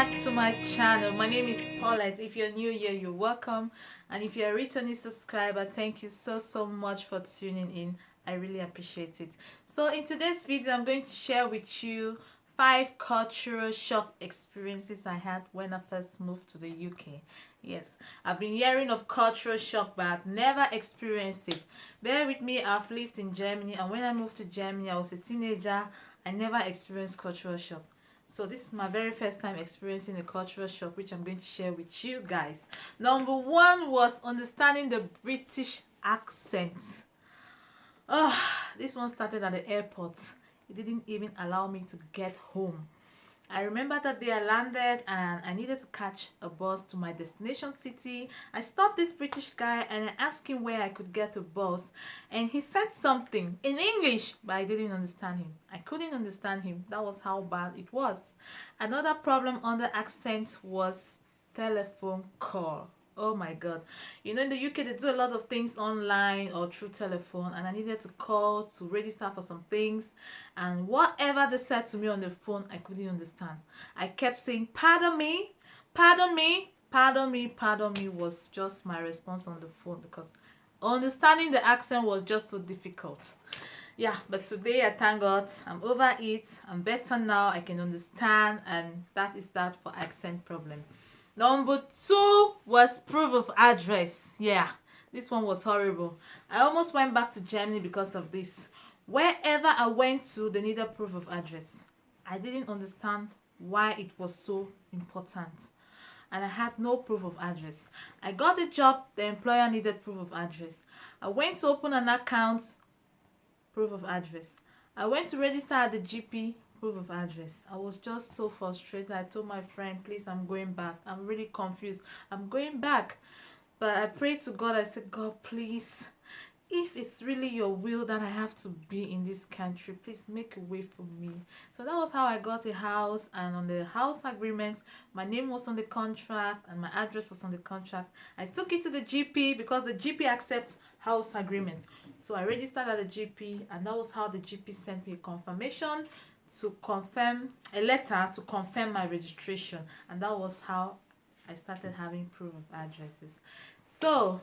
back to my channel. My name is Paulette. If you're new here, you're welcome, and if you're a returning subscriber, thank you so much for tuning in. I really appreciate it. So in today's video, I'm going to share with you 5 cultural shock experiences I had when I first moved to the UK. Yes, I've been hearing of cultural shock, but I've never experienced it. Bear with me, I've lived in Germany, and when I moved to Germany, I was a teenager. I never experienced cultural shock. So this is my very first time experiencing a cultural shock, which I'm going to share with you guys. Number 1 was understanding the British accent. This one started at the airport. It didn't even allow me to get home. I remember that day I landed and I needed to catch a bus to my destination city. I stopped this British guy and I asked him where I could get a bus, and he said something in English, but I didn't understand him. I couldn't understand him. That was how bad it was. Another problem under accent was telephone call. Oh my god. You know, in the UK they do a lot of things online or through telephone, and I needed to call to register for some things, and whatever they said to me on the phone I couldn't understand. I kept saying pardon me, pardon me, pardon me, pardon me was just my response on the phone, because understanding the accent was just so difficult. Yeah, but today I thank God I'm over it. I'm better now. I can understand, and that is that for accent problem. Number 2 was proof of address. Yeah, this one was horrible. I almost went back to Germany because of this. Wherever I went to, they needed proof of address. I didn't understand why it was so important, and I had no proof of address. I got the job, the employer needed proof of address. I went to open an account, proof of address. I went to register at the GP, proof of address. I was just so frustrated. I told my friend, please, I'm going back. I'm really confused. I'm going back. But I prayed to God. I said, God, please, if it's really your will that I have to be in this country, please make a way for me. So that was how I got a house, and on the house agreement, my name was on the contract and my address was on the contract. I took it to the GP because the GP accepts house agreement. So I registered at the GP, and that was how the GP sent me a confirmation to confirm, a letter to confirm my registration, and that was how I started having proof of addresses. So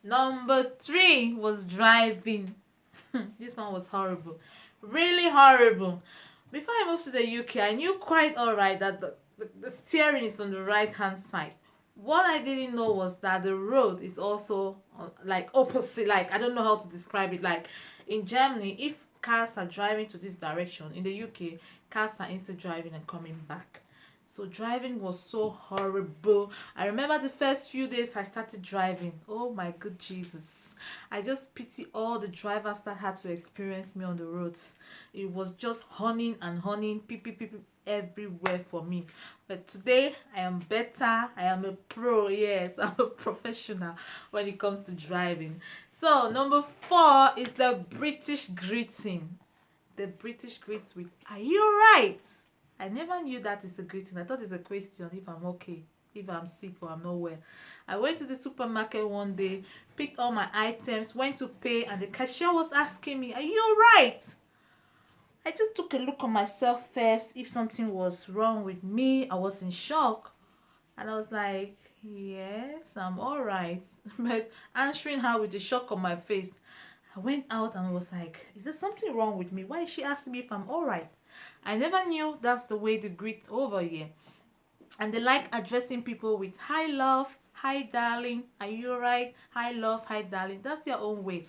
number 3 was driving. This one was horrible, really horrible. Before I moved to the UK, I knew quite alright that the steering is on the right hand side. What I didn't know was that the road is also like opposite. Like, I don't know how to describe it. Like in Germany, if cars are driving to this direction, in the UK cars are instead driving and coming back. So driving was so horrible. I remember the first few days I started driving. Oh my good Jesus. I just pity all the drivers that had to experience me on the roads. It was just honeying and honeying, beep, beep, beep, beep, everywhere for me. But today I am better. I am a pro. Yes, I'm a professional when it comes to driving. So number 4 is the British greeting. The British greets with, are you right? I never knew that is a greeting. I thought it's a question if I'm okay, if I'm sick or I'm not well. I went to the supermarket one day, picked all my items, went to pay, and the cashier was asking me, are you right? I just took a look on myself first, if something was wrong with me. I was in shock, and I was like, yes, I'm all right. But answering her with a shock on my face, I went out and was like, is there something wrong with me? Why is she asking me if I'm all right? I never knew that's the way they greet over here. And they like addressing people with hi love, hi darling, are you alright? Hi love, hi darling. That's their own way.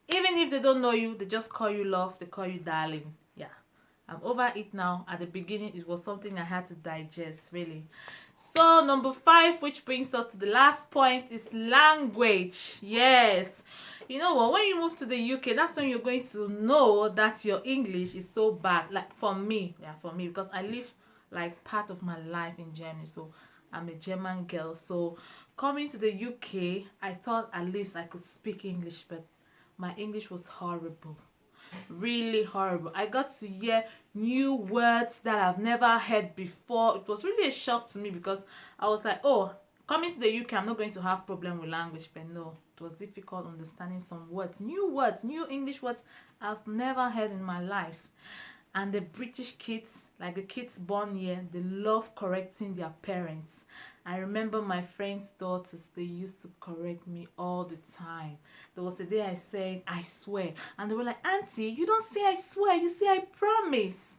Even if they don't know you, they just call you love, they call you darling. Yeah, I'm over it now. At the beginning, it was something I had to digest, really. So number 5, which brings us to the last point, is language. Yes. You know what, when you move to the UK, that's when you're going to know that your English is so bad. Like for me, because I live like part of my life in Germany, so I'm a German girl. So coming to the UK, I thought at least I could speak English, but my English was horrible, really horrible. I got to hear new words that I've never heard before. It was really a shock to me, because I was like, oh, coming to the UK, I'm not going to have problem with language. But no, it was difficult understanding some words, new English words I've never heard in my life. And the British kids, like the kids born here, they love correcting their parents. I remember my friends' daughters, they used to correct me all the time. There was a day I said, I swear. And they were like, Auntie, you don't say I swear, you say I promise.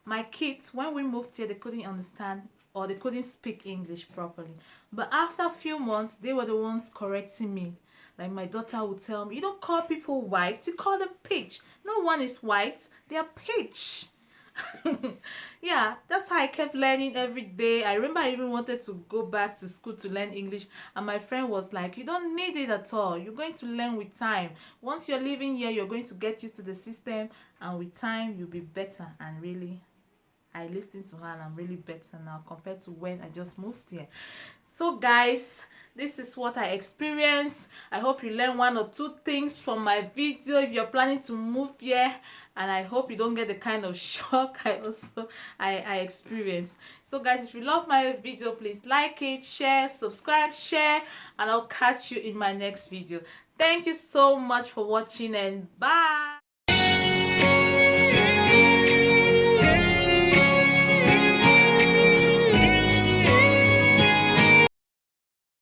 My kids, when we moved here, they couldn't understand or they couldn't speak English properly. But after a few months, they were the ones correcting me. Like my daughter would tell me, you don't call people white, you call them peach. No one is white, they are peach. Yeah, that's how I kept learning every day. I remember I even wanted to go back to school to learn English, and my friend was like, you don't need it at all, you're going to learn with time. Once you're living here, you're going to get used to the system, and with time you'll be better. And really, I listened to her and I'm really better now compared to when I just moved here. So guys, this is what I experienced. I hope you learn one or two things from my video if you're planning to move here, and I hope you don't get the kind of shock I experienced. So guys, if you love my video, please like it, share, subscribe, share, and I'll catch you in my next video. Thank you so much for watching, and bye.